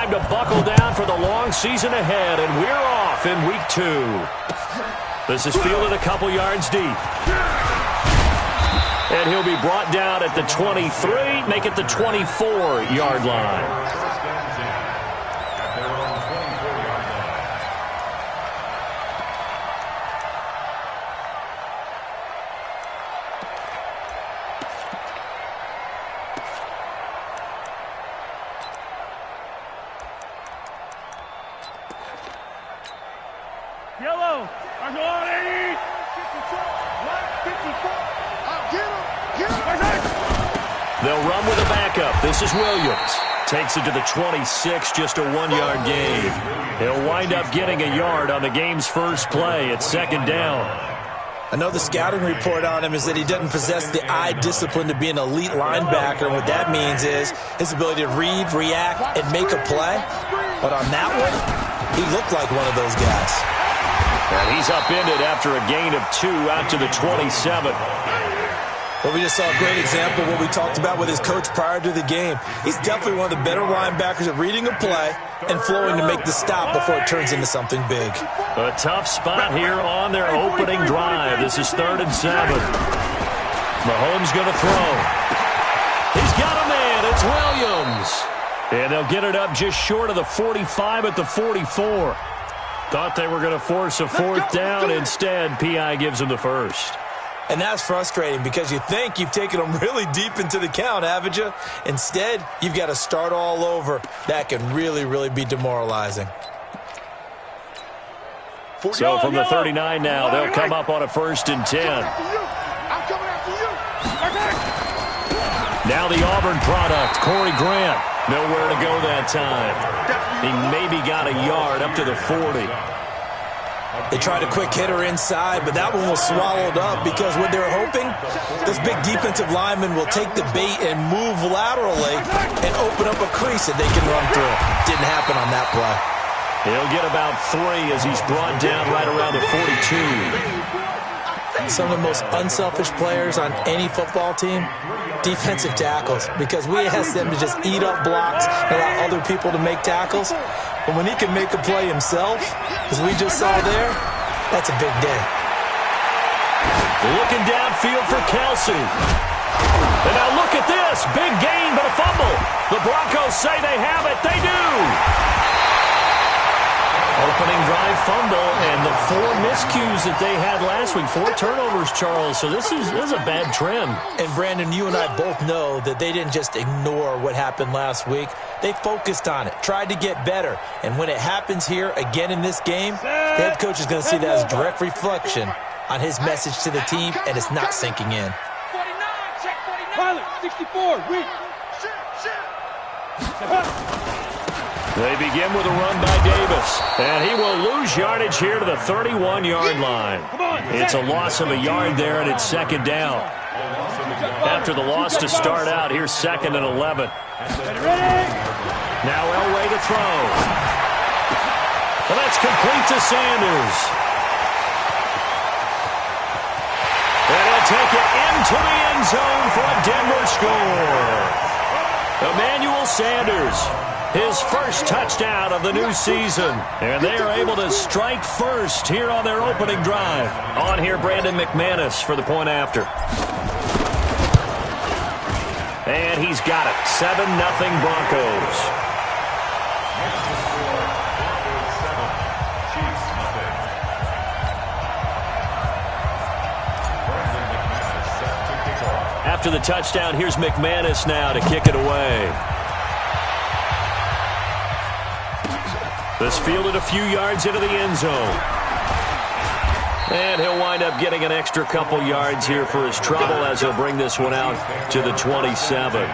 time to buckle down for the long season ahead, and we're off in week 2. This is fielded a couple yards deep. And he'll be brought down at the 23, make it the 24-yard line. Yellow. I'm going 80. 54. Get him. They'll run with a backup. This is Williams. Takes it to the 26, just a 1-yard gain. He'll wind up getting a yard on the game's first play at 2nd down. I know the scouting report on him is that he doesn't possess the eye discipline to be an elite linebacker. And what that means is his ability to read, react, and make a play. But on that one, he looked like one of those guys. And he's upended after a gain of 2 out to the 27. Well, we just saw a great example of what we talked about with his coach prior to the game. He's definitely one of the better linebackers at reading a play and flowing to make the stop before it turns into something big. A tough spot here on their opening drive. This is 3rd and 7. Mahomes going to throw. He's got a man. It's Williams. And they'll get it up just short of the 45 at the 44. Thought they were going to force a 4th down. Instead, P.I. gives them the first. And that's frustrating because you think you've taken them really deep into the count, haven't you? Instead, you've got to start all over. That can really, really be demoralizing. So from the 39 now, they'll come up on a 1st and 10. Now the Auburn product, Corey Grant. Nowhere to go that time. He maybe got a yard up to the 40. They tried a quick hitter inside, but that one was swallowed up because what they're hoping, this big defensive lineman will take the bait and move laterally and open up a crease that they can run through. Didn't happen on that play. He'll get about 3 as he's brought down right around the 42. Some of the most unselfish players on any football team, defensive tackles, because we ask them to just eat up blocks and allow other people to make tackles. But when he can make a play himself, as we just saw there, that's a big day. Looking downfield for Kelsey. And now look at this. Big gain, but a fumble. The Broncos say they have it. They do. Opening drive fumble, and the 4 miscues that they had last week. 4 turnovers, Charles. So this is a bad trend. And, Brandon, you and I both know that they didn't just ignore what happened last week. They focused on it, tried to get better. And when it happens here again in this game, the head coach is going to see that as a direct reflection on his message to the team, and it's not sinking in. 49, check 49. 64, weak. They begin with a run by Davis, and he will lose yardage here to the 31-yard line. It's a loss of a yard there, and it's 2nd down. After the loss to start out, here's 2nd and 11. Now Elway to throw. Well, that's complete to Sanders. And he'll take it into the end zone for a Denver score. Emmanuel Sanders. His first touchdown of the new season. And they are able to strike first here on their opening drive. On here, Brandon McManus for the point after. And he's got it. 7-0 Broncos. After the touchdown, here's McManus now to kick it away. This fielded a few yards into the end zone. And he'll wind up getting an extra couple yards here for his trouble as he'll bring this one out to the 27.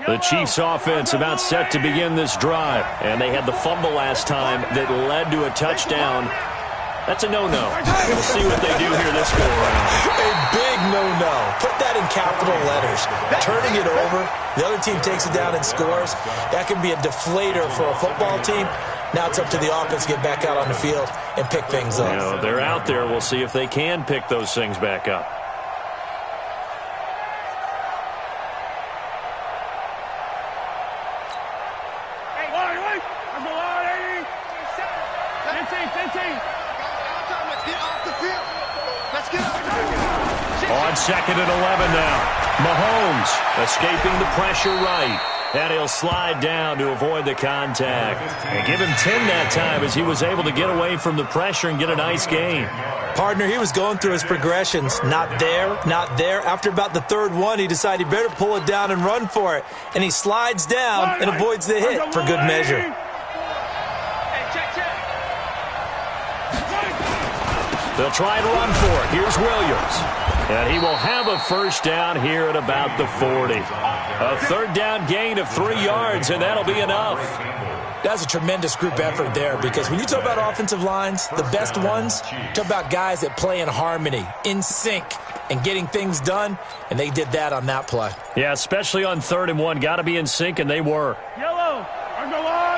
The Chiefs offense about set to begin this drive. And they had the fumble last time that led to a touchdown. That's a no-no. We'll see what they do here this go-around. A big no-no. Put that in capital letters. Turning it over, the other team takes it down and scores. That can be a deflator for a football team. Now it's up to the offense to get back out on the field and pick things up. You know, they're out there. We'll see if they can pick those things back up. On 2nd and 11 now. Mahomes escaping the pressure right. And he'll slide down to avoid the contact. And give him 10 that time as he was able to get away from the pressure and get a nice gain. Partner, he was going through his progressions. Not there, not there. After about the third one, he decided he better pull it down and run for it. And he slides down and avoids the hit for good measure. They'll try and run for it. Here's Williams. And he will have a first down here at about the 40. A third down gain of 3 yards, and that'll be enough. That's a tremendous group effort there, because when you talk about offensive lines, the best ones, talk about guys that play in harmony, in sync, and getting things done, and they did that on that play. Yeah, especially on 3rd and 1. Got to be in sync, and they were. Yellow. On the line.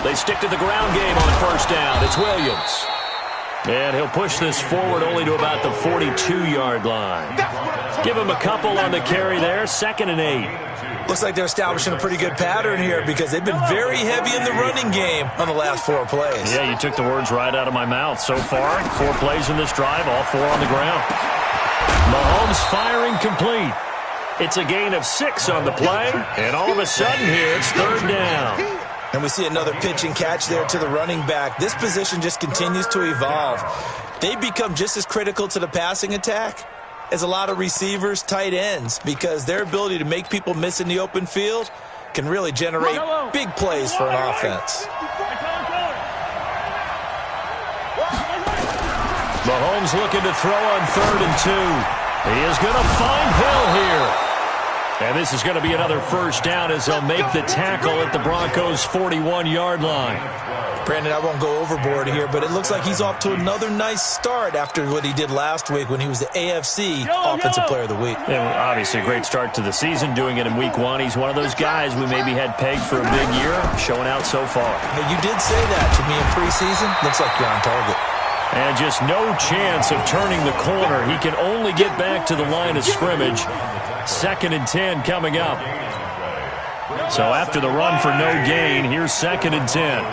They stick to the ground game on first down. It's Williams. And he'll push this forward only to about the 42-yard line. Give him a couple on the carry there. 2nd and 8. Looks like they're establishing a pretty good pattern here, because they've been very heavy in the running game on the last 4 plays. Yeah, you took the words right out of my mouth. So far, 4 plays in this drive, all 4 on the ground. Mahomes firing complete. It's a gain of 6 on the play, and all of a sudden here, it's 3rd down. And we see another pitch and catch there to the running back. This position just continues to evolve. They become just as critical to the passing attack as a lot of receivers, tight ends, because their ability to make people miss in the open field can really generate big plays for an offense. Mahomes looking to throw on 3rd and 2. He is going to find Hill here. And this is going to be another first down as they'll make the tackle at the Broncos' 41-yard line. Brandon, I won't go overboard here, but it looks like he's off to another nice start after what he did last week when he was the AFC Offensive Player of the Week. Yeah, obviously a great start to the season, doing it in Week 1. He's one of those guys we maybe had pegged for a big year, showing out so far. Hey, you did say that to me in preseason. Looks like you're on target. And just no chance of turning the corner. He can only get back to the line of scrimmage. 2nd and 10 coming up. So after the run for no gain, here's 2nd and 10.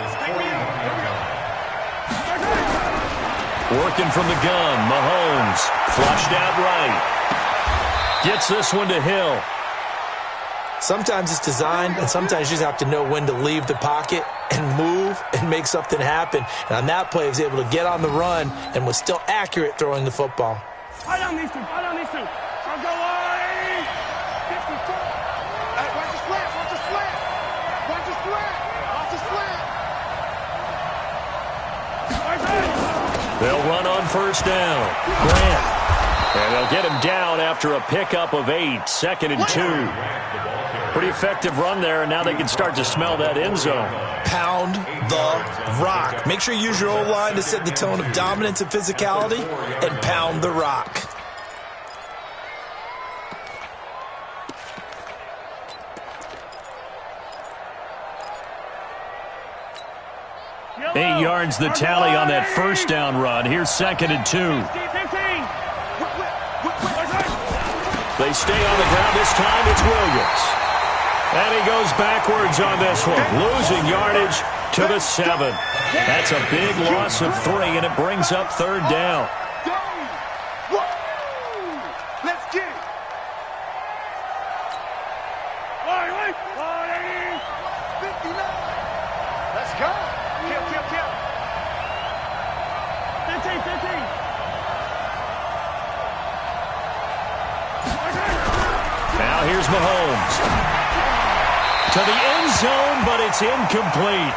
Working from the gun, Mahomes. Flushed out right. Gets this one to Hill. Sometimes it's designed, and sometimes you just have to know when to leave the pocket and move and make something happen. And on that play, he was able to get on the run and was still accurate throwing the football. I don't need to. I'll go line. 54. Watch the slant. They'll run on first down. Grant. And they'll get him down after a pickup of 8. 2nd and 2. Pretty effective run there, and now they can start to smell that end zone. Pound the rock. Make sure you use your O-line to set the tone of dominance and physicality, and pound the rock. Yellow. 8 yards the tally on that first down run. Here's 2nd and 2. 15. They stay on the ground. This time it's Williams. And he goes backwards on this one, losing yardage to the 7. That's a big loss of 3, and it brings up 3rd down. Let's get it. Line. 59. Let's go. Kill. 15. Now here's Mahomes. To the end zone, but it's incomplete.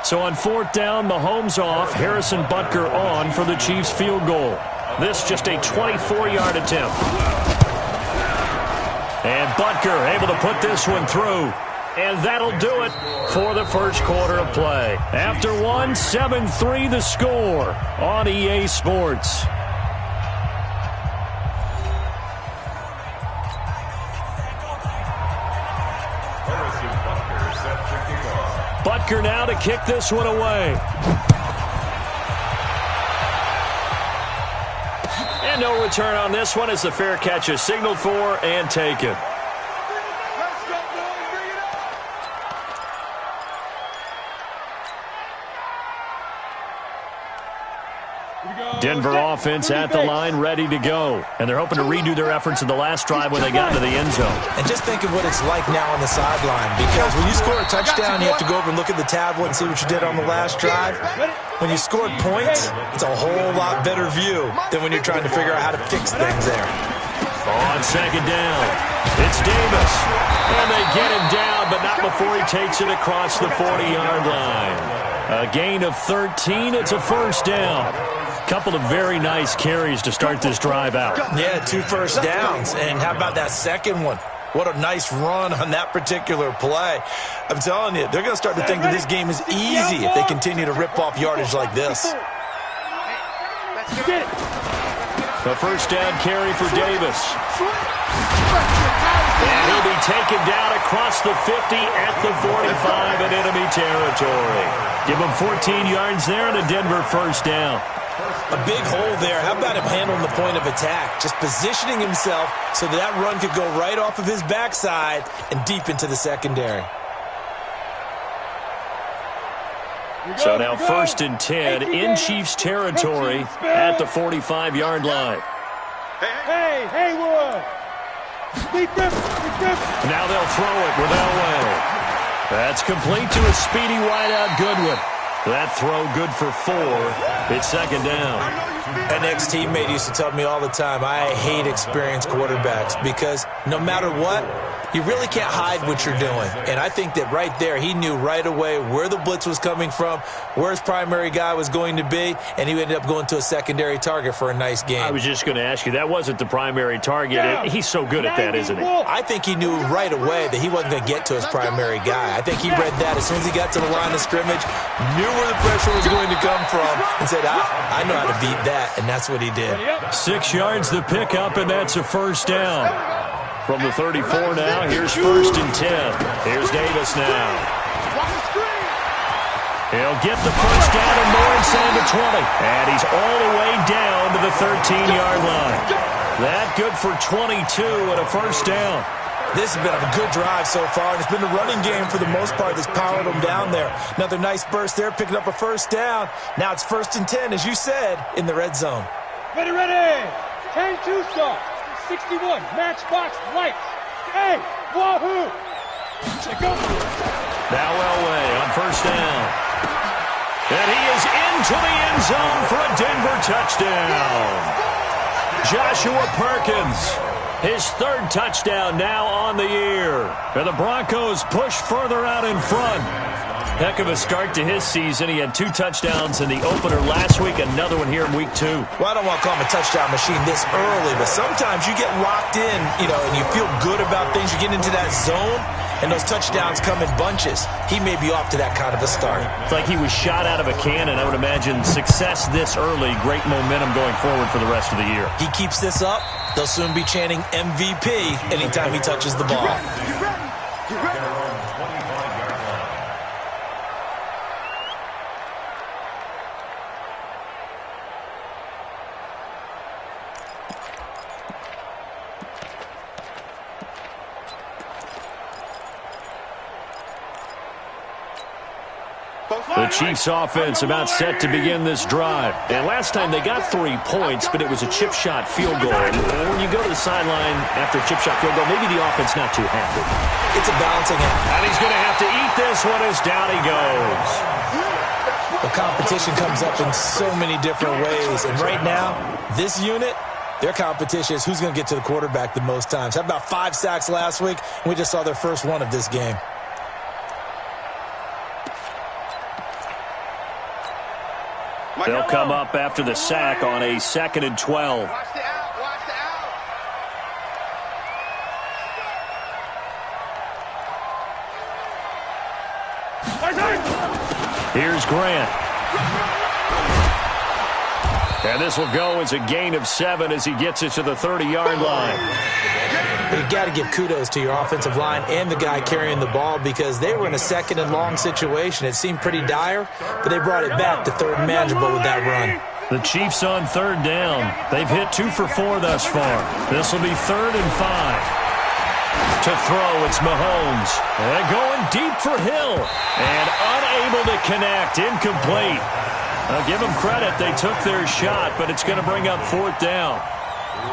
So on 4th down, Mahomes off, Harrison Butker on for the Chiefs field goal. This just a 24-yard attempt. And Butker able to put this one through. And that'll do it for the first quarter of play. After one, 7-3 the score on EA Sports. Butker now to kick this one away. And no return on this one as the fair catch is signaled for and taken. Denver offense at the line, ready to go. And they're hoping to redo their efforts in the last drive when they got to the end zone. And just think of what it's like now on the sideline, because when you score a touchdown, you have to go over and look at the tablet and see what you did on the last drive. When you scored points, it's a whole lot better view than when you're trying to figure out how to fix things there. On second down, it's Davis. And they get him down, but not before he takes it across the 40-yard line. A gain of 13. It's a first down. Couple of very nice carries to start this drive out. Yeah, 2 first downs. And how about that second one? What a nice run on that particular play. I'm telling you, they're going to start to think that this game is easy if they continue to rip off yardage like this. The first down carry for Davis. And he'll be taken down across the 50 at the 45 in enemy territory. Give him 14 yards there and a Denver first down. A big hole there. How about him handling the point of attack? Just positioning himself so that run could go right off of his backside and deep into the secondary. So now first and 10 in Chiefs territory at the 45-yard line. Hey, Haywood! Now they'll throw it with Elway. That's complete to a speedy wideout Goodwin. That throw good for 4. It's second down. An ex-teammate used to tell me all the time, I hate experienced quarterbacks because no matter what, you really can't hide what you're doing. And I think that right there, he knew right away where the blitz was coming from, where his primary guy was going to be, and he ended up going to a secondary target for a nice game. I was just going to ask you, that wasn't the primary target. He's so good at that, isn't he? I think he knew right away that he wasn't going to get to his primary guy. I think he read that as soon as he got to the line of scrimmage, knew where the pressure was going to come from, and said, I know how to beat that, and that's what he did. 6 yards the pickup, and that's a first down. From the 34 now, here's first and 10. Here's Davis now. He'll get the first down and more inside the 20. And he's all the way down to the 13-yard line. That good for 22 and a first down. This has been a good drive so far, and it's been the running game for the most part that's powered them down there. Another nice burst there, picking up a first down. Now it's first and 10, as you said, in the red zone. Ready. 10-2 start. 61, matchbox lights. Hey, wahoo! Go. Now Elway on first down. And he is into the end zone for a Denver touchdown. Joshua Perkins, his 3rd touchdown now on the year. And the Broncos push further out in front. Heck of a start to his season. He had 2 touchdowns in the opener last week, another one here in week 2. Well, I don't want to call him a touchdown machine this early, but sometimes you get locked in, and you feel good about things. You get into that zone, and those touchdowns come in bunches. He may be off to that kind of a start. It's like he was shot out of a cannon. I would imagine success this early, great momentum going forward for the rest of the year. He keeps this up, they'll soon be chanting MVP anytime he touches the ball. The Chiefs offense about set to begin this drive. And last time they got 3 points, but it was a chip shot field goal. And when you go to the sideline after a chip shot field goal, maybe the offense not too happy. It's a balancing act. And he's going to have to eat this one as down he goes. The competition comes up in so many different ways. And right now, this unit, their competition is who's going to get to the quarterback the most times. How about 5 sacks last week? We just saw their first one of this game. They'll come up after the sack on a 2nd and 12. Watch the out. Watch the out. Here's Grant. And this will go as a gain of 7 as he gets it to the 30-yard line. You've got to give kudos to your offensive line and the guy carrying the ball because they were in a 2nd and long situation. It seemed pretty dire, but they brought it back to 3rd and manageable with that run. The Chiefs on 3rd down. They've hit 2 for 4 thus far. This will be 3rd and 5. To throw, it's Mahomes. And going deep for Hill. And unable to connect. Incomplete. I'll give them credit. They took their shot, but it's going to bring up 4th down.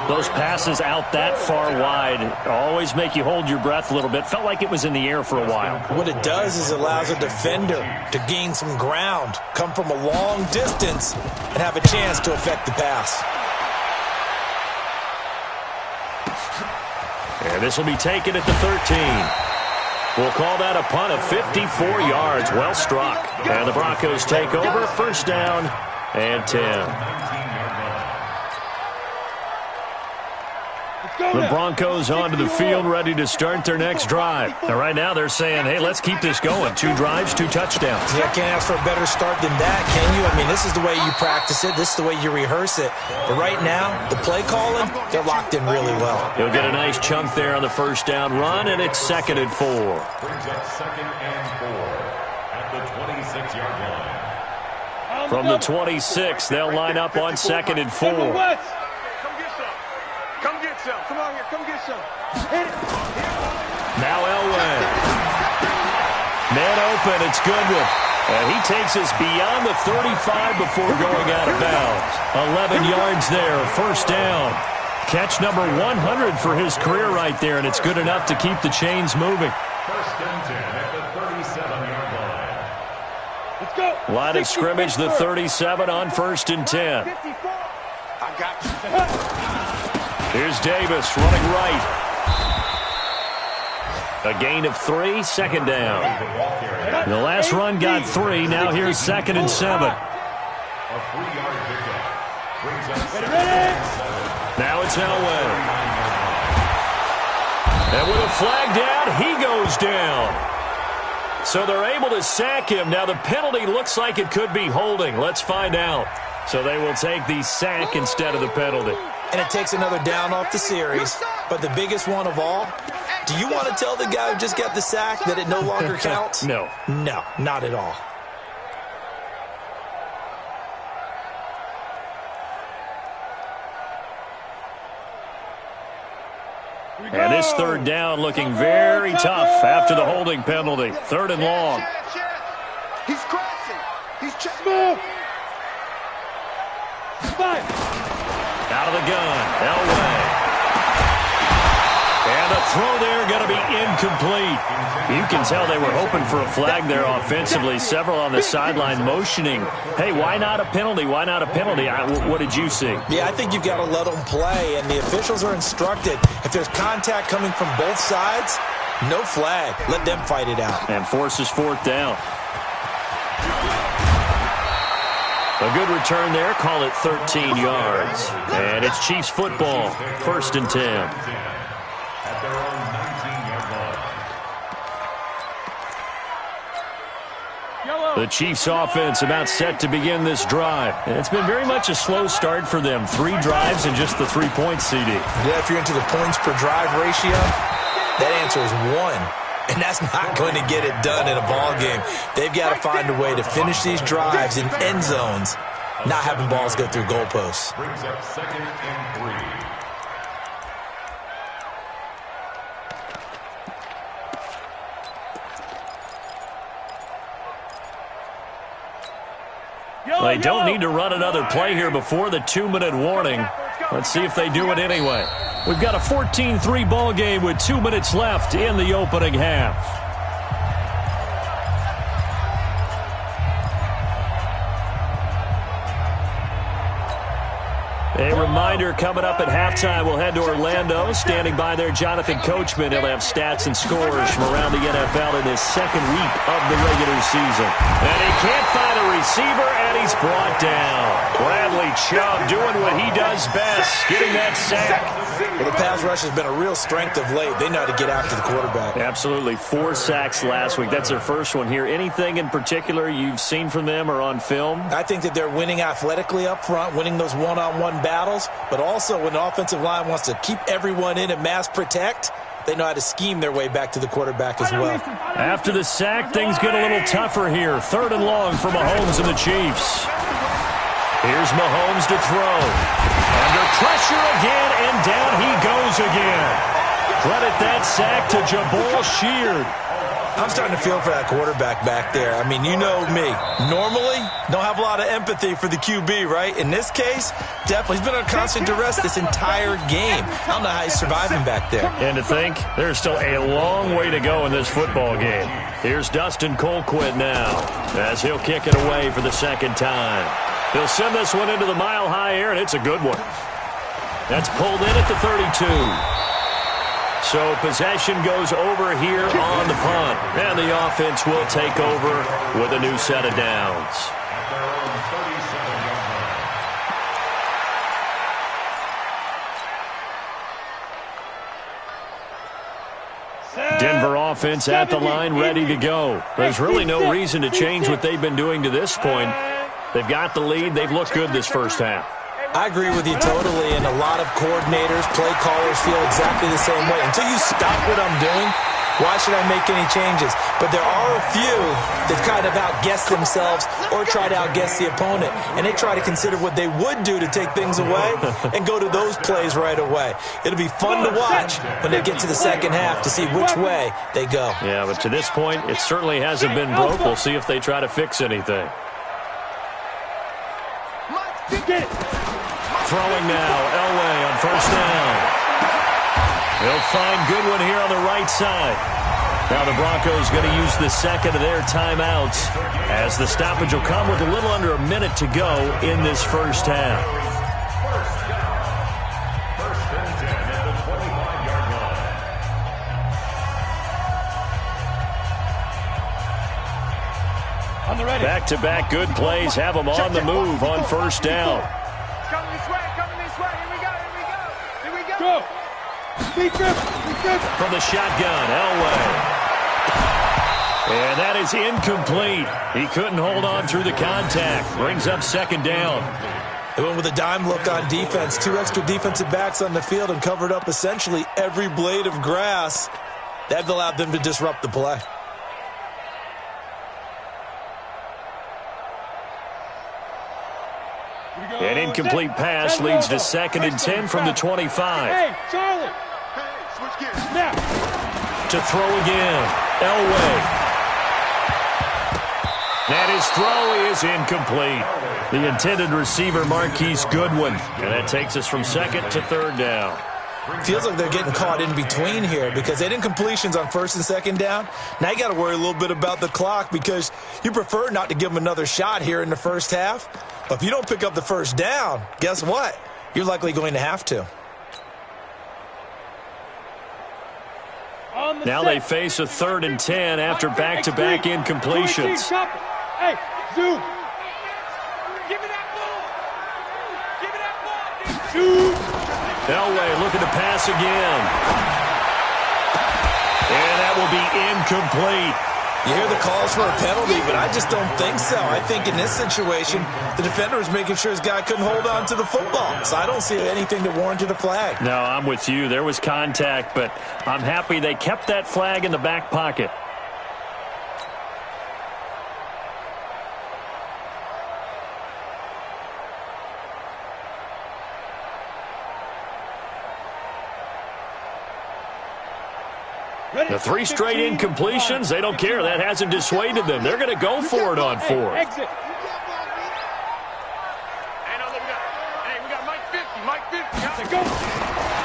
Those passes out that far wide always make you hold your breath a little bit. Felt like it was in the air for a while. What it does is it allows a defender to gain some ground, come from a long distance, and have a chance to affect the pass. And this will be taken at the 13. We'll call that a punt of 54 yards. Well struck. And the Broncos take over. 1st down and 10. The Broncos onto the field, ready to start their next drive. And right now they're saying, hey, let's keep this going. 2 drives, 2 touchdowns. Yeah, can't ask for a better start than that, can you? I mean, this is the way you practice it. This is the way you rehearse it. But right now, the play calling, they're locked in really well. He'll get a nice chunk there on the 1st down run, and it's 2nd and 4. Brings up 2nd and 4 at the 26-yard line. From the 26, they'll line up on 2nd and 4. Come get some. Come on here. Come get some. Hit it. Now Elway. Man open. It's Goodwin. And he takes us beyond the 35 before going out of bounds. 11 yards there. 1st down. Catch number 100 for his career right there, and it's good enough to keep the chains moving. 1st and 10 at the 37-yard line. Let's go. Line of scrimmage, the 37 on 1st and 10. 54. I got you. Here's Davis running right. A gain of 3, 2nd down. The last run got 3. Now here's 2nd and 7. A 3-yard pickup. Brings up 2nd Ready? and 7. Now it's Elway. And with a flag down, he goes down. So they're able to sack him. Now the penalty looks like it could be holding. Let's find out. So they will take the sack instead of the penalty. And it takes another down off the series. But the biggest one of all, do you want to tell the guy who just got the sack that it no longer counts? No. No, not at all. And this 3rd down looking very tough after the holding penalty. 3rd and long. He's crashing. He's move. Out of the gun, Elway. And the throw there going to be incomplete. You can tell they were hoping for a flag there offensively. Several on the sideline motioning, hey, why not a penalty? Why not a penalty? What did you see? Yeah, I think you've got to let them play, and the officials are instructed. If there's contact coming from both sides, no flag. Let them fight it out. And forces 4th down. A good return there. Call it 13 yards. And it's Chiefs football. 1st and 10. At their own 19-yard line. The Chiefs offense about set to begin this drive. And it's been very much a slow start for them. 3 drives and just the 3 points, CD. Yeah, if you're into the points per drive ratio, that answer is 1. And that's not going to get it done in a ball game. They've got to find a way to finish these drives in end zones, not having balls go through goalposts. Brings up 2nd and 3. They don't need to run another play here before the 2-minute warning. Let's see if they do it anyway. We've got a 14-3 ball game with 2 minutes left in the opening half. A reminder coming up at halftime, we'll head to Orlando. Standing by there, Jonathan Coachman. He'll have stats and scores from around the NFL in his second week of the regular season. And he can't find a receiver, and he's brought down. Bradley Chubb doing what he does best, getting that sack. Well, the pass rush has been a real strength of late. They know how to get after the quarterback. Absolutely. 4 sacks last week. That's their first one here. Anything in particular you've seen from them or on film? I think that they're winning athletically up front, winning those one-on-one battles, but also when the offensive line wants to keep everyone in and mass protect, they know how to scheme their way back to the quarterback as well. After the sack, things get a little tougher here. 3rd and long for Mahomes and the Chiefs. Here's Mahomes to throw. Under pressure again, and down he goes again. Credit that sack to Jabal Sheard. I'm starting to feel for that quarterback back there. I mean, you know me. Normally, don't have a lot of empathy for the QB, right? In this case, definitely. He's been on constant duress this entire game. I don't know how he's surviving back there. And to think, there's still a long way to go in this football game. Here's Dustin Colquitt now, as he'll kick it away for the second time. He'll send this one into the mile-high air, and it's a good one. That's pulled in at the 32. So possession goes over here on the punt. And the offense will take over with a new set of downs. Denver offense at the line, ready to go. There's really no reason to change what they've been doing to this point. They've got the lead. They've looked good this first half. I agree with you totally, and a lot of coordinators, play callers feel exactly the same way. Until you stop what I'm doing, why should I make any changes? But there are a few that kind of outguess themselves or try to outguess the opponent, and they try to consider what they would do to take things away and go to those plays right away. It'll be fun to watch when they get to the second half to see which way they go. Yeah, but to this point, it certainly hasn't been broke. We'll see if they try to fix anything. Throwing now, Elway on first down. They'll find Goodwin here on the right side. Now the Broncos going to use the second of their timeouts as the stoppage will come with a little under a minute to go in this first half. First and 10 at the 25-yard line. On the ready. Back-to-back good plays have them on the move on first down. Coming this way, coming this way. Here we go, here we go. Here we go. Go. From the shotgun, Elway. And that is incomplete. He couldn't hold on through the contact. Brings up second down. They went with a dime look on defense. 2 extra defensive backs on the field and covered up essentially every blade of grass. That allowed them to disrupt the play. An incomplete pass leads to 2nd and 10 from the 25. Hey, Charlie. Switch gears. Now. To throw again, Elway. And his throw is incomplete. The intended receiver, Marquise Goodwin. And that takes us from 2nd to 3rd down. Feels like they're getting caught in between here because they didn't completions on 1st and 2nd down. Now you got to worry a little bit about the clock because you prefer not to give them another shot here in the first half. But if you don't pick up the first down, guess what? You're likely going to have to. Now they face a 3rd and 10 after back-to-back incompletions. Hey, zoom. Give me that ball. Give me that ball. Zoom. Elway looking to pass again. And that will be incomplete. You hear the calls for a penalty, but I just don't think so. I think in this situation, the defender was making sure his guy couldn't hold on to the football. So I don't see anything that warranted a flag. No, I'm with you. There was contact, but I'm happy they kept that flag in the back pocket. The 3 straight incompletions, they don't care. That hasn't dissuaded them. They're going to go for it on 4th. Exit. Hey, we got Mike 50. Mike 50. Go.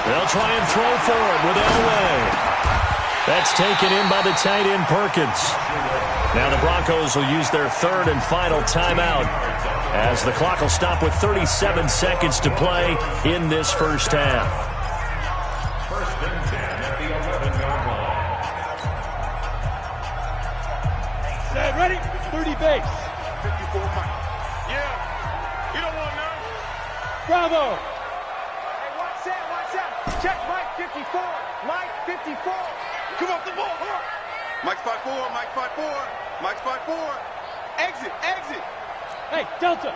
They'll try and throw for it with Elway. That's taken in by the tight end, Perkins. Now the Broncos will use their third and final timeout as the clock will stop with 37 seconds to play in this first half. First and 10 at the 11-yard line. Set, ready? 30 base. 54 Mike. Yeah. You don't want none. Bravo. Hey, watch out. Check Mike 54. Mike 54. Come off the ball. Come on. Mike's 5-4. Mike's 5-4. Mike's 5-4. Exit. Hey, Delta.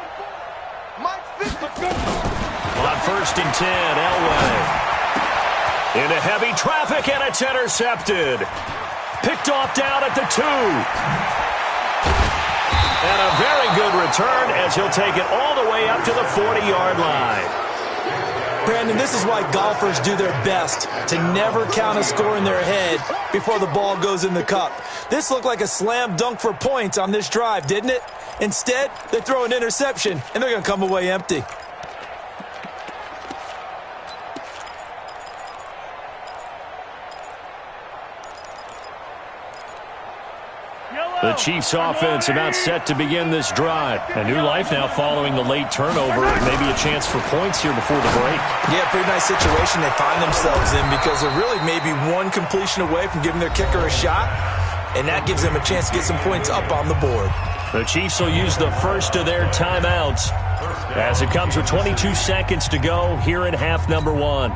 Mike's 50. On first and 10, Elway. Into heavy traffic, and it's intercepted. Picked off down at the 2. And a very good return as he'll take it all the way up to the 40-yard line. Brandon, this is why golfers do their best to never count a score in their head before the ball goes in the cup. This looked like a slam dunk for points on this drive, didn't it? Instead, they throw an interception, and they're going to come away empty. The Chiefs offense about set to begin this drive. A new life now following the late turnover, and maybe a chance for points here before the break. Yeah, pretty nice situation they find themselves in because they're really maybe one completion away from giving their kicker a shot, and that gives them a chance to get some points up on the board. The Chiefs will use the first of their timeouts as it comes with 22 seconds to go here in half number 1.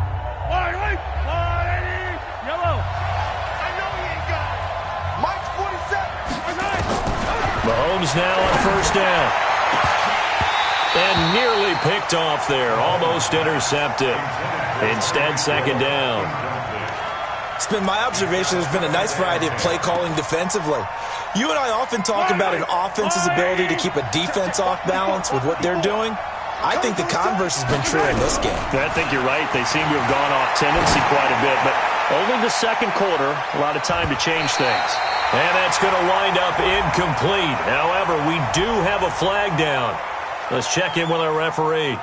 Mahomes now on first down. And nearly picked off there. Almost intercepted. Instead, second down. It's been my observation there's been a nice variety of play calling defensively. You and I often talk about an offense's ability to keep a defense off balance with what they're doing. I think the converse has been true in this game. I think you're right. They seem to have gone off tendency quite a bit, but only the second quarter, a lot of time to change things. And that's going to wind up incomplete. However, we do have a flag down. Let's check in with our referee.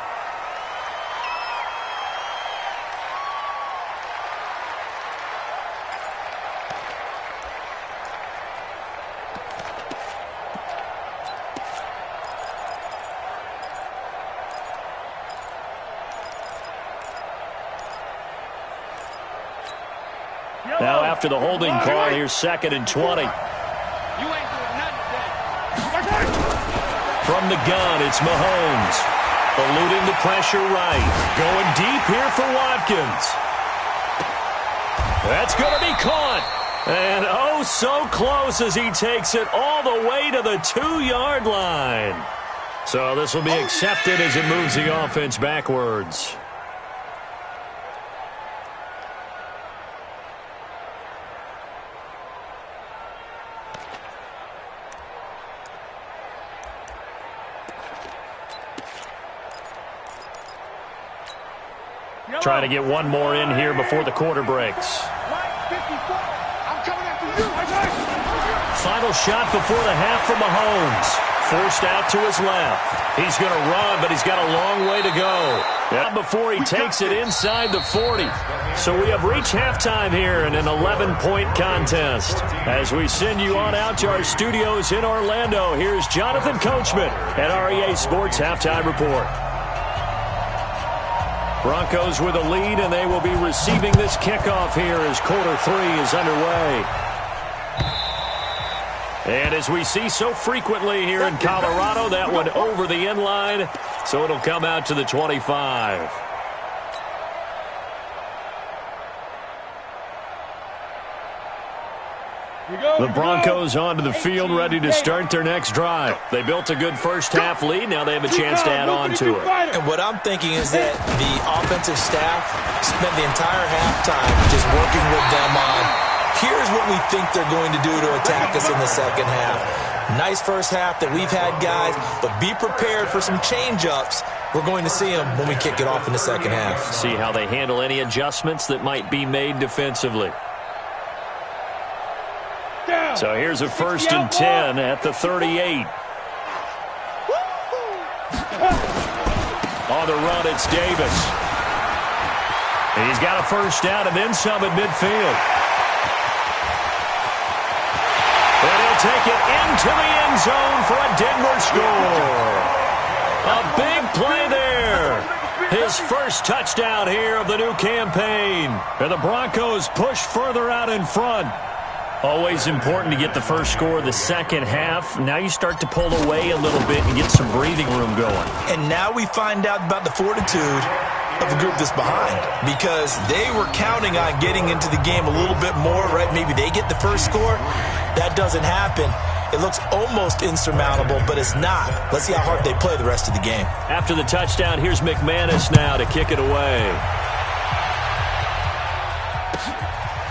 Now after the holding call, here's second and 20. You ain't doing nothing today. From the gun, it's Mahomes. Eluding the pressure right. Going deep here for Watkins. That's going to be caught. And oh, so close as he takes it all the way to the 2-yard line. So this will be accepted as it moves the offense backwards. Trying to get one more in here before the quarter breaks. Final shot before the half from Mahomes. Forced out to his left. He's going to run, but he's got a long way to go. Not before he takes it inside the 40. So we have reached halftime here in an 11-point contest. As we send you on out to our studios in Orlando, here's Jonathan Coachman at REA Sports Halftime Report. Broncos with a lead, and they will be receiving this kickoff here as quarter 3 is underway. And as we see so frequently here in Colorado, that one over the end line, so it'll come out to the 25. The Broncos onto the field, ready to start their next drive. They built a good first-half lead. Now they have a chance to add on to it. And what I'm thinking is that the offensive staff spent the entire halftime just working with them on, here's what we think they're going to do to attack us in the second half. Nice first half that we've had, guys, but be prepared for some change-ups. We're going to see them when we kick it off in the second half. See how they handle any adjustments that might be made defensively. So here's a first and 10 at the 38. On the run, it's Davis. He's got a first down and then some at midfield. And he'll will take it into the end zone for a Denver score. A big play there. His first touchdown here of the new campaign. And the Broncos push further out in front. Always important to get the first score of the second half. Now you start to pull away a little bit and get some breathing room going. And now we find out about the fortitude of the group that's behind, because they were counting on getting into the game a little bit more, right? Maybe they get the first score. That doesn't happen. It looks almost insurmountable, but it's not. Let's see how hard they play the rest of the game. After the touchdown, here's McManus now to kick it away.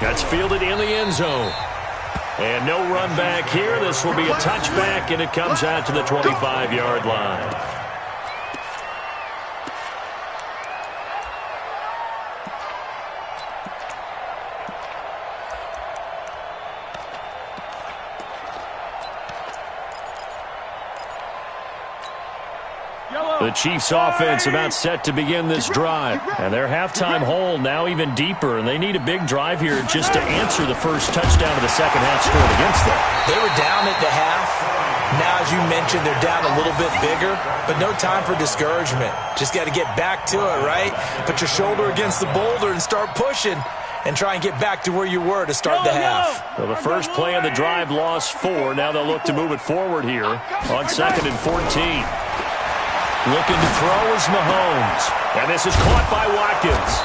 That's fielded in the end zone. And no run back here. This will be a touchback, and it comes out to the 25-yard line. The Chiefs offense about set to begin this drive. And their halftime hole now even deeper. And they need a big drive here just to answer the first touchdown of the second half scored against them. They were down at the half. Now, as you mentioned, they're down a little bit bigger. But no time for discouragement. Just got to get back to it, right? Put your shoulder against the boulder and start pushing. And try and get back to where you were to start the half. Well, the first play of the drive lost 4. Now they'll look to move it forward here on 2nd and 14. Looking to throw is Mahomes. And this is caught by Watkins.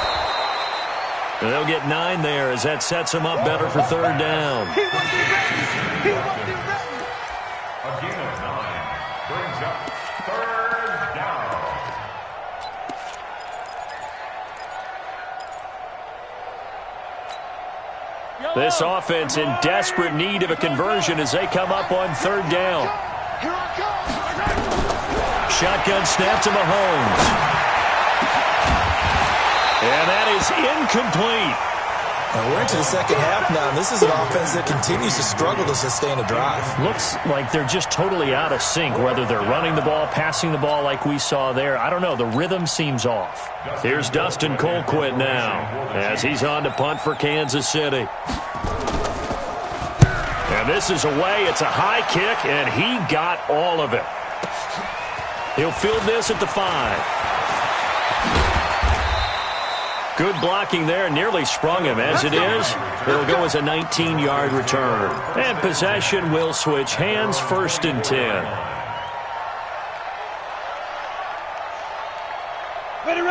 And they'll get 9 there as that sets them up better for third down. A gain of 9 brings up third down. This offense in desperate need of a conversion as they come up on third down. Shotgun snap to Mahomes. And that is incomplete. And we're into the second half now, and this is an offense that continues to struggle to sustain a drive. Looks like they're just totally out of sync, whether they're running the ball, passing the ball like we saw there. I don't know. The rhythm seems off. Here's Dustin Colquitt now as he's on to punt for Kansas City. And this is away. It's a high kick, and he got all of it. He'll field this at the 5. Good blocking there. Nearly sprung him. As it is, it'll go as a 19-yard return. And possession will switch hands, 1st and 10.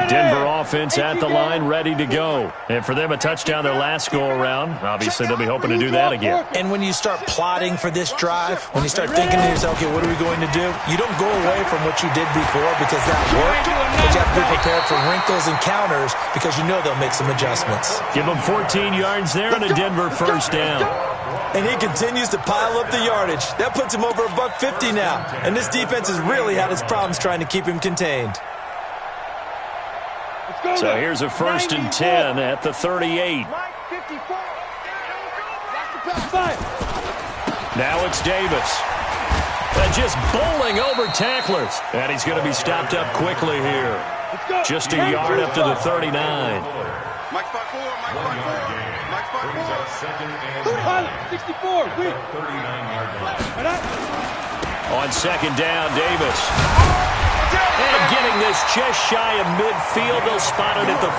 Denver offense at the line, ready to go. And for them, a touchdown their last go-around. Obviously, they'll be hoping to do that again. And when you start plotting for this drive, when you start thinking to yourself, okay, what are we going to do? You don't go away from what you did before because that worked, but you have to be prepared for wrinkles and counters because you know they'll make some adjustments. Give them 14 yards there and a Denver first down. And he continues to pile up the yardage. That puts him over $150 now. And this defense has really had its problems trying to keep him contained. So here's a 1st and 10 at the 38. Now it's Davis. Just bowling over tacklers. And he's going to be stopped up quickly here. Just a yard up to the 39. Mike 5-4, Mike 5-4, Mike 5-4. 64, 39-yard line. On 2nd down, Davis. And getting this just shy of midfield, they'll spot it at the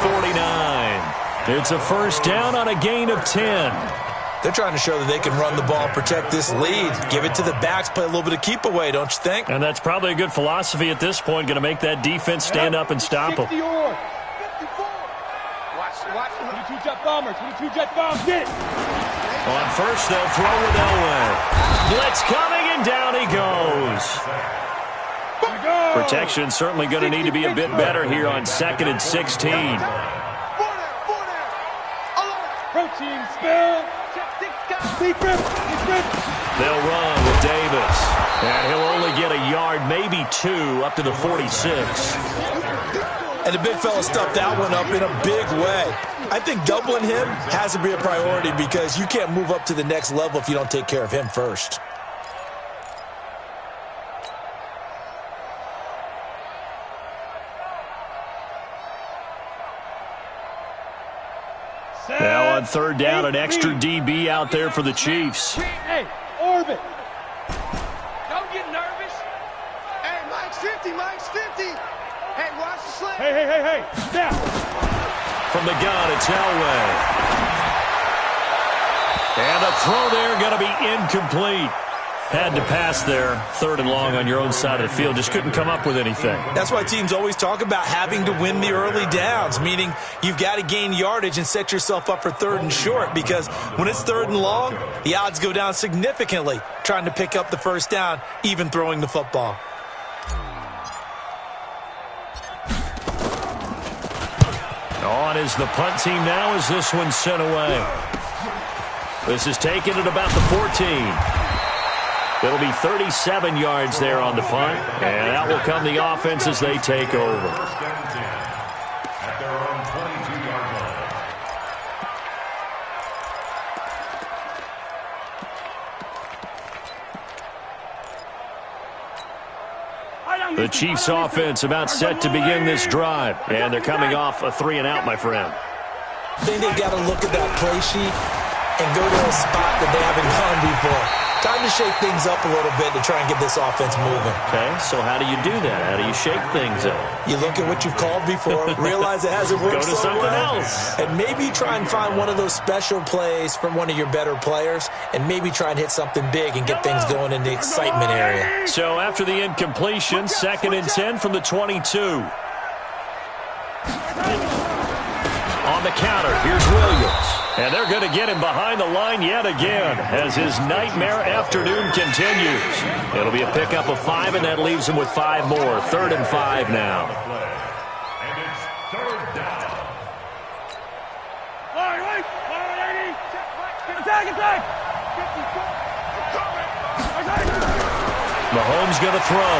49. It's a first down on a gain of 10. They're trying to show that they can run the ball, protect this lead, give it to the backs, play a little bit of keep away, don't you think? And that's probably a good philosophy at this point, going to make that defense stand up and stop them. 54. Watch. 22 jet bomber, 22 jet bomb, get it. On first, they'll throw with Elway. Blitz coming, and down he goes. Protection certainly going to need to be a bit better here on 2nd and 16. Protein spill. They'll run with Davis. And he'll only get a yard, maybe 2, up to the 46. And the big fella stuffed that one up in a big way. I think doubling him has to be a priority because you can't move up to the next level if you don't take care of him first. Now on 3rd down, an extra DB out there for the Chiefs. Hey, orbit. 50, Mike's 50. Hey, watch the slip. Hey. Now. From the gun, it's Elway. And the throw there going to be incomplete. Had to pass there, 3rd and long on your own side of the field. Just couldn't come up with anything. That's why teams always talk about having to win the early downs, meaning you've got to gain yardage and set yourself up for 3rd and short, because when it's 3rd and long, the odds go down significantly trying to pick up the first down, even throwing the football. On is the punt team now as this one's sent away. This is taken at about the 14. It'll be 37 yards there on the punt, and that will come the offense as they take over. At their own 22-yard line. The Chiefs offense about set to begin this drive, and they're coming off a 3-and-out, my friend. I think they've got to look at that play sheet and go to a spot that they haven't gone before. Time to shake things up a little bit to try and get this offense moving. Okay, so how do you do that? How do you shake things up? You look at what you've called before, realize it hasn't worked Go to so something well, else. and maybe try and find one of those special plays from one of your better players, and maybe try and hit something big and get things going in the excitement area. So after the incompletion, 2nd and 10 from the 22. On the counter, here's Williams. And they're going to get him behind the line yet again as his nightmare afternoon continues. It'll be a pickup of 5, and that leaves him with 5 more. 3rd and 5 now. And it's 3rd down. All right. Attack. Mahomes going to throw.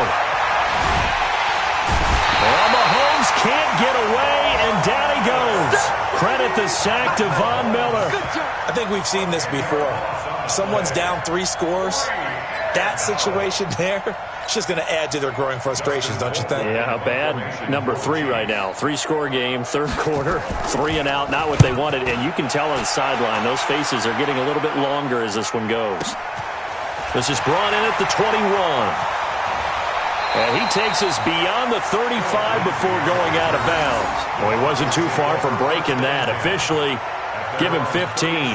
Well, Mahomes can't get away, and down he goes. Credit the sack to Von Miller. I think we've seen this before. Someone's down 3 scores. That situation there, it's just going to add to their growing frustrations, don't you think? Yeah, a bad number 3 right now. 3-score game, 3rd quarter, 3-and-out, not what they wanted. And you can tell on the sideline, those faces are getting a little bit longer as this one goes. This is brought in at the 21. And he takes us beyond the 35 before going out of bounds. Well, he wasn't too far from breaking that. Officially, give him 15.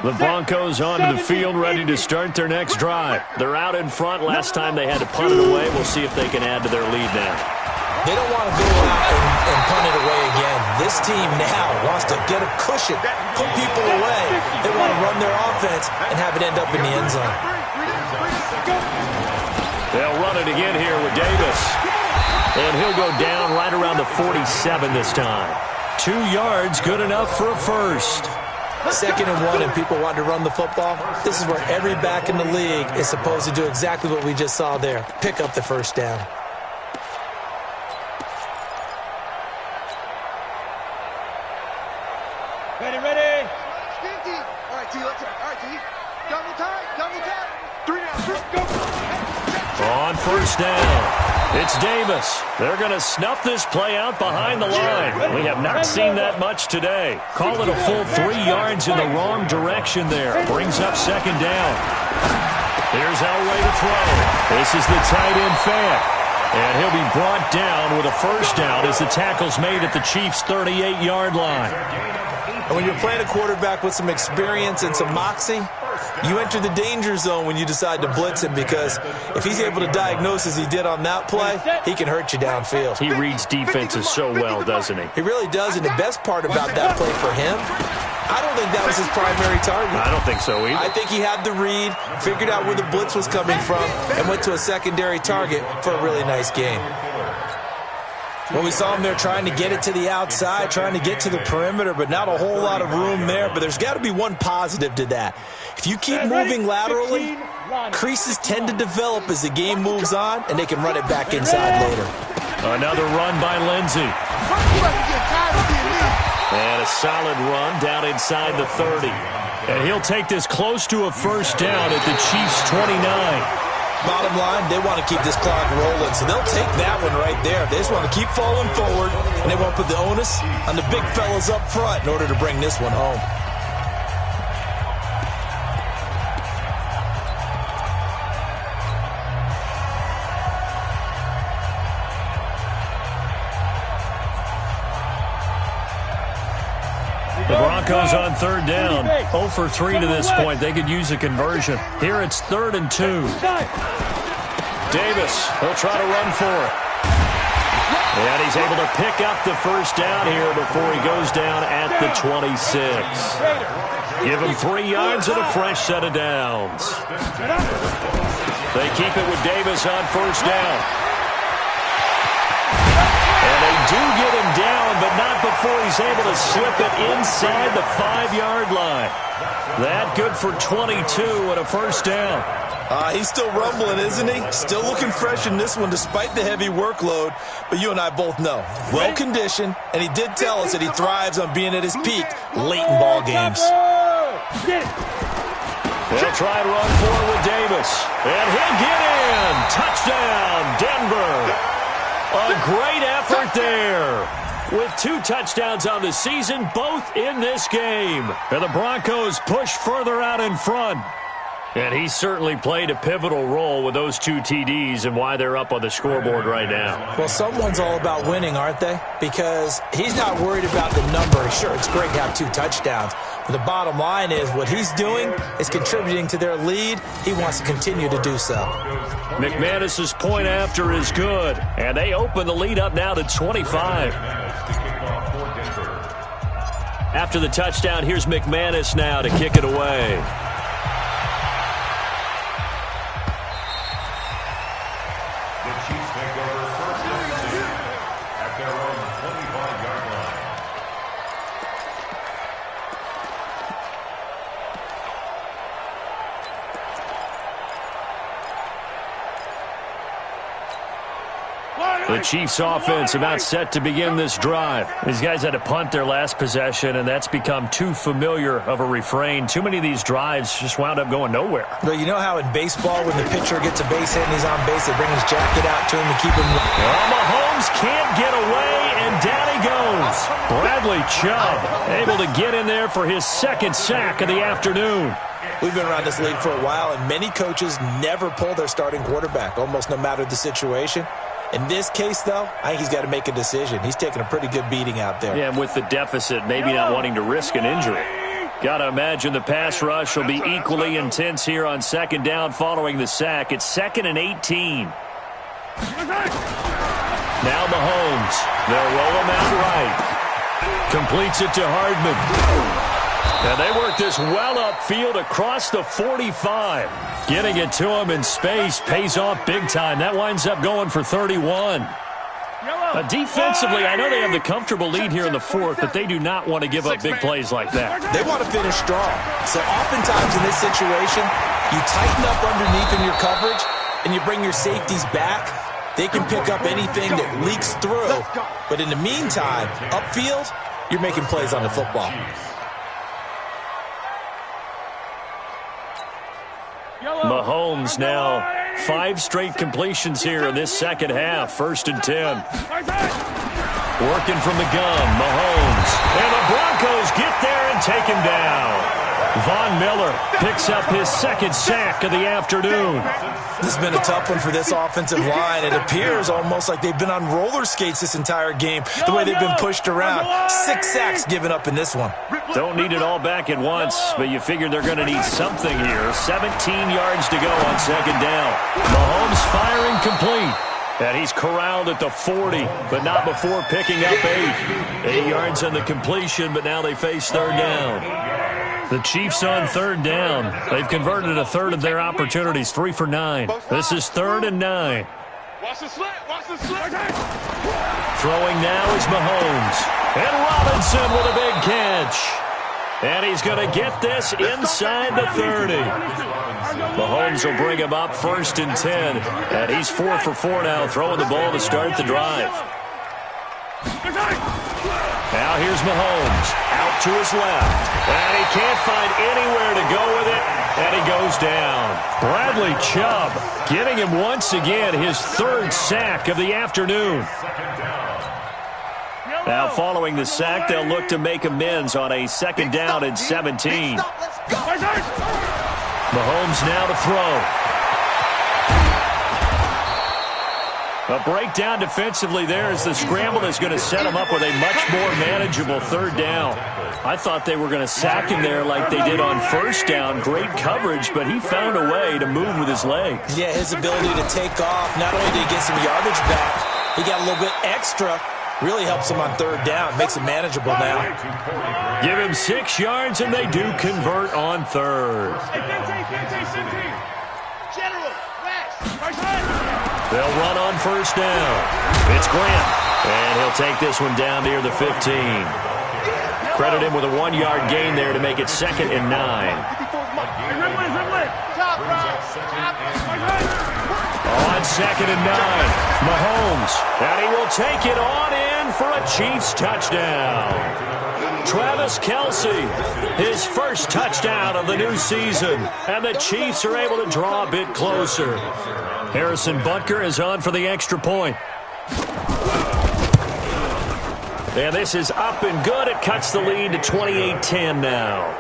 The Broncos onto the field, ready to start their next drive. They're out in front. Last time they had to punt it away. We'll see if they can add to their lead now. They don't want to go out and punt it away again. This team now wants to get a cushion, put people away. They want to run their offense and have it end up in the end zone. They'll run it again here with Davis. And he'll go down right around the 47 this time. 2 yards, good enough for a first. 2nd and 1, and people want to run the football. This is where every back in the league is supposed to do exactly what we just saw there. Pick up the first down. Ready. 50. All right, T. Double time. 3 now. Go. On first down, it's Davis. They're going to snuff this play out behind the line. We have not seen that much today. Call it a full 3 yards in the wrong direction there. Brings up 2nd down. Here's Elway to throw. This is the tight end fake. And he'll be brought down with a first down as the tackle's made at the Chiefs' 38-yard line. And when you're playing a quarterback with some experience and some moxie, you enter the danger zone when you decide to blitz him, because if he's able to diagnose as he did on that play, he can hurt you downfield. He reads defenses so well, doesn't he? He really does, and the best part about that play for him, I don't think that was his primary target. I don't think so either. I think he had the read, figured out where the blitz was coming from, and went to a secondary target for a really nice game. Well, we saw him there trying to get it to the outside, trying to get to the perimeter, but not a whole lot of room there. But there's got to be one positive to that. If you keep moving laterally, creases tend to develop as the game moves on, and they can run it back inside later. Another run by Lindsey. And a solid run down inside the 30. And he'll take this close to a first down at the Chiefs' 29. Bottom line, they want to keep this clock rolling, so they'll take that one right there. They just want to keep falling forward, and they won't put the onus on the big fellas up front in order to bring this one home. Broncos on third down. 0 for 3 to this point. They could use a conversion. Here it's 3rd and 2. Davis, he'll try to run for it. And he's able to pick up the first down here before he goes down at the 26. Give him 3 yards and a fresh set of downs. They keep it with Davis on first down. And they do get him down, but not before he's able to slip it inside the 5-yard line. That good for 22 and a first down. He's still rumbling, isn't he? Still looking fresh in this one despite the heavy workload. But you and I both know, well-conditioned, and he did tell us that he thrives on being at his peak late in ball games. They'll try and run forward with Davis. And he'll get in. Touchdown, Denver. A great effort there. With 2 touchdowns on the season, both in this game. And the Broncos push further out in front. And he certainly played a pivotal role with those 2 TDs and why they're up on the scoreboard right now. Well, someone's all about winning, aren't they? Because he's not worried about the number. Sure, it's great to have 2 touchdowns. But the bottom line is what he's doing is contributing to their lead. He wants to continue to do so. McManus's point after is good. And they open the lead up now to 25. After the touchdown, here's McManus now to kick it away. The Chiefs offense about set to begin this drive. These guys had to punt their last possession, and that's become too familiar of a refrain. Too many of these drives just wound up going nowhere. Well, you know how in baseball when the pitcher gets a base hit and he's on base, they bring his jacket out to him to keep him... Well, Mahomes can't get away, and down he goes. Bradley Chubb able to get in there for his 2nd sack of the afternoon. We've been around this league for a while, and many coaches never pull their starting quarterback, almost no matter the situation. In this case, though, I think he's got to make a decision. He's taking a pretty good beating out there. Yeah, and with the deficit, maybe not wanting to risk an injury. Got to imagine the pass rush will be equally intense here on 2nd down following the sack. It's 2nd and 18. Now Mahomes. They'll roll him out right. Completes it to Hardman. And they work this well upfield across the 45. Getting it to him in space pays off big time. That winds up going for 31. Defensively, I know they have the comfortable lead here in the 4th, but they do not want to give up big plays like that. They want to finish strong. So oftentimes in this situation, you tighten up underneath in your coverage, and you bring your safeties back. They can pick up anything that leaks through. But in the meantime, upfield, you're making plays on the football. Mahomes now 5 straight completions here in this 2nd half. 1st and 10. Working from the gun, Mahomes. And the Broncos get there and take him down. Von Miller picks up his 2nd sack of the afternoon. This has been a tough one for this offensive line. It appears almost like they've been on roller skates this entire game, the way they've been pushed around. 6 sacks given up in this one. Don't need it all back at once, but you figure they're going to need something here. 17 yards to go on 2nd down. Mahomes firing complete. And he's corralled at the 40, but not before picking up 8. 8 yards on the completion, but now they face 3rd down. The Chiefs on 3rd down. They've converted a 1/3 of their opportunities, 3 for 9. This is 3rd and 9. Watch the slant. Watch the slant. Throwing now is Mahomes. And Robinson with a big catch. And he's going to get this inside the 30. Mahomes will bring him up 1st and 10. And he's 4 for 4 now, throwing the ball to start the drive. Now here's Mahomes. Out to his left. And he can't find anywhere to go with it. And he goes down. Bradley Chubb getting him once again his 3rd sack of the afternoon. Now following the sack, they'll look to make amends on a 2nd down and 17. Mahomes now to throw. A breakdown defensively there as the scramble is going to set him up with a much more manageable third down. I thought they were going to sack him there like they did on first down. Great coverage, but he found a way to move with his legs. Yeah, his ability to take off, not only did he get some yardage back, he got a little bit extra. Really helps him on third down, makes it manageable now. Give him 6 yards, and they do convert on third. They'll run on first down. It's Grant, and he'll take this one down near the 15. Credit him with a 1-yard gain there to make it 2nd and 9. On 2nd and 9, Mahomes, and he will take it on in for a Chiefs touchdown. Travis Kelce, his first touchdown of the new season, and the Chiefs are able to draw a bit closer. Harrison Butker is on for the extra point. And this is up and good. It cuts the lead to 28-10 now.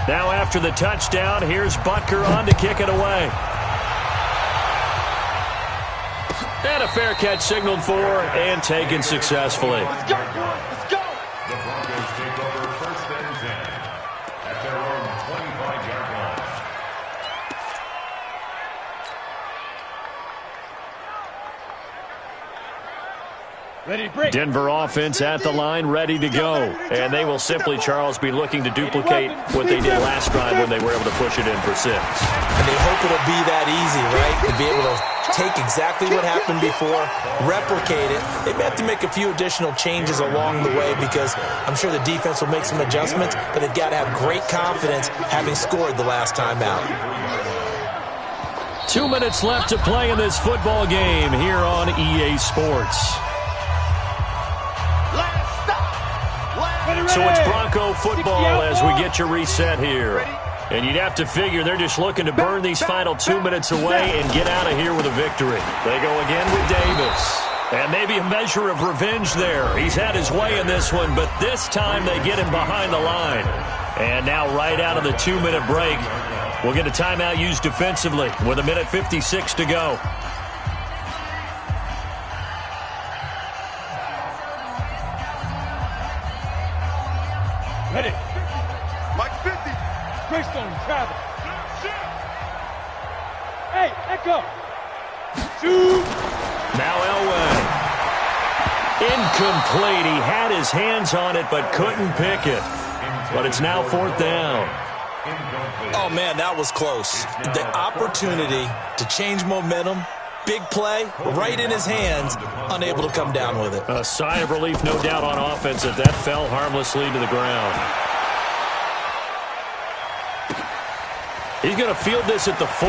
Now after the touchdown, here's Butker on to kick it away. And a fair catch signaled for and taken successfully. Let's go, let's go. The Broncos take over 1st and 10 at their own 25-yard line. Ready to break. Denver offense at the line, ready to go. And they will simply, Charles, be looking to duplicate what they did last drive when they were able to push it in for 6. And they hope it'll be that easy, right? To be able to take exactly what happened before, replicate it. They may have to make a few additional changes along the way because I'm sure the defense will make some adjustments, but they've got to have great confidence having scored the last time out. 2 minutes left to play in this football game here on EA Sports. So it's Bronco football as we get your reset here. And you'd have to figure they're just looking to burn these final 2 minutes away and get out of here with a victory. They go again with Davis. And maybe a measure of revenge there. He's had his way in this one, but this time they get him behind the line. And now right out of the 2-minute break, we'll get a timeout used defensively with 1:56 to go. Ready. Mike 50. Greystone, travel. Hey, echo. Shoot. Now Elway. Incomplete. He had his hands on it but couldn't pick it. But it's now 4th down. Oh, man, that was close. The opportunity to change momentum, big play, right in his hands, unable to come down with it. A sigh of relief, no doubt, on offense that fell harmlessly to the ground. He's going to field this at the 4.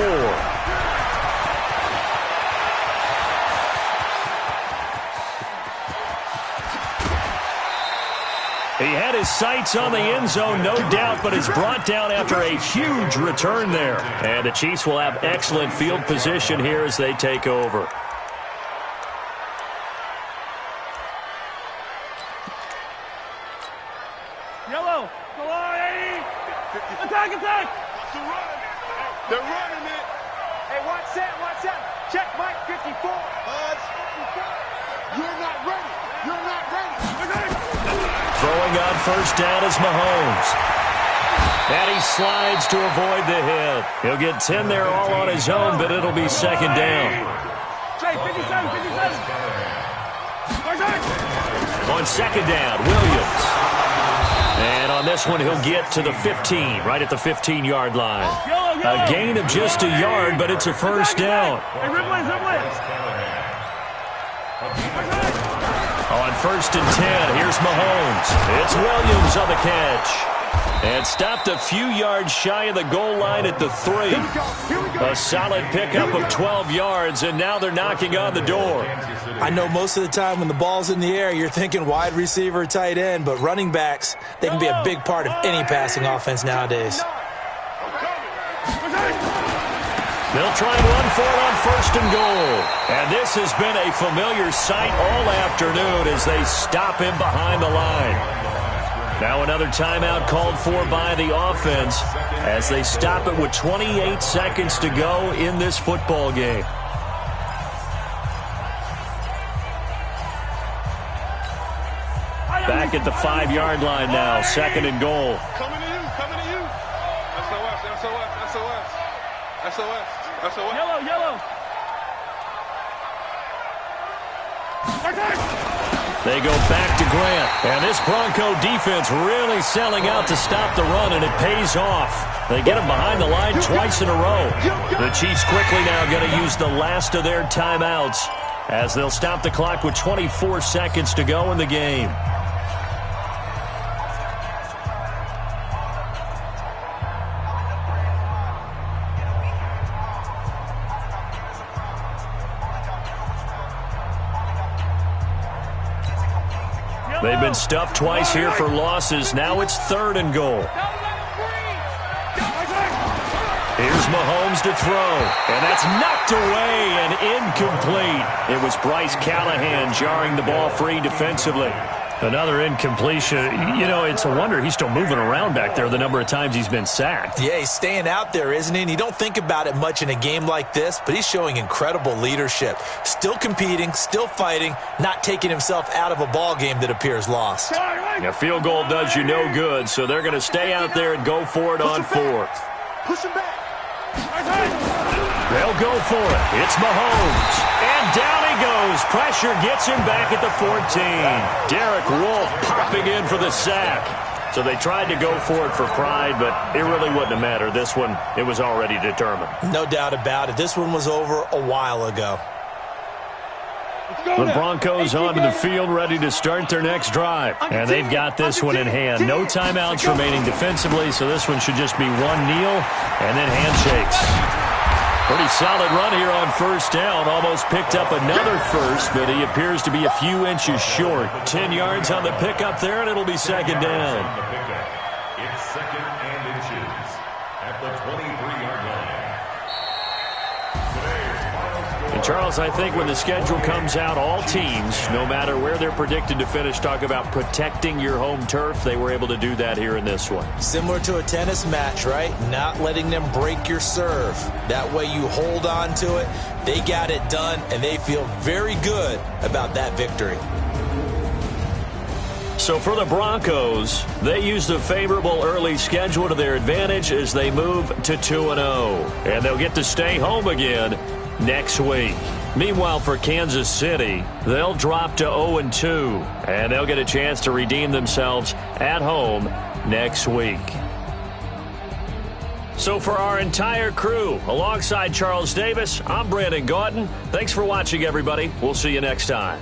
He had his sights on the end zone, no doubt, but is brought down after a huge return there. And the Chiefs will have excellent field position here as they take over. Yellow. Go on, Eddie. Attack, attack. They're running it. Hey, watch that. Check Mike 54. You're not ready. You're not ready. Throwing on first down is Mahomes. And he slides to avoid the hit. He'll get 10 there all on his own, but it'll be 2nd down. Trey, 57. On 2nd down, Williams. And on this one, he'll get to the 15, right at the 15-yard line. A gain of just a yard, but it's a first down. Hey, Ripley. On 1st and 10, here's Mahomes. It's Williams on the catch. And stopped a few yards shy of the goal line at the 3. A solid pickup of 12 yards, and now they're knocking on the door. I know most of the time when the ball's in the air, you're thinking wide receiver, tight end, but running backs, they can be a big part of any passing offense nowadays. They'll try and run for it on 1st and goal. And this has been a familiar sight all afternoon as they stop him behind the line. Now another timeout called for by the offense as they stop it with 28 seconds to go in this football game. Back at the 5-yard line now, 2nd and goal. Coming to you, coming to you. SOS, SOS, SOS. SOS, SOS. Yellow, yellow. They go back to Grant. And this Bronco defense really selling out to stop the run, and it pays off. They get him behind the line twice in a row. The Chiefs quickly now going to use the last of their timeouts as they'll stop the clock with 24 seconds to go in the game. They've been stuffed twice here for losses. Now it's 3rd and goal. Here's Mahomes to throw, and that's knocked away and incomplete. It was Bryce Callahan jarring the ball free defensively. Another incompletion. You know, it's a wonder he's still moving around back there the number of times he's been sacked. Yeah, he's staying out there, isn't he? And you don't think about it much in a game like this, but he's showing incredible leadership. Still competing, still fighting, not taking himself out of a ball game that appears lost. A field goal does you no good, so they're going to stay out there and go for it on 4th. Push him back. They'll go for it. It's Mahomes. And down he goes. Pressure gets him back at the 14. Derek Wolfe popping in for the sack. So they tried to go for it for pride, but it really wouldn't have mattered. This one, it was already determined. No doubt about it. This one was over a while ago. The Broncos onto the field ready to start their next drive. And they've got this one in hand. No timeouts remaining defensively, so this one should just be one kneel and then handshakes. Pretty solid run here on 1st down. Almost picked up another first, but he appears to be a few inches short. 10 yards on the pickup there, and it'll be 2nd down. It's 2nd and inches at the 23-yard line. And Charles, I think when the schedule comes out, all teams, no matter where they're predicted to finish, talk about protecting your home turf. They were able to do that here in this one. Similar to a tennis match, right? Not letting them break your serve. That way you hold on to it. They got it done, and they feel very good about that victory. So for the Broncos, they used a favorable early schedule to their advantage as they move to 2-0. And they'll get to stay home again next week. Meanwhile, for Kansas City, they'll drop to 0-2, and they'll get a chance to redeem themselves at home next week. So for our entire crew, alongside Charles Davis, I'm Brandon Gaudin. Thanks for watching, everybody. We'll see you next time.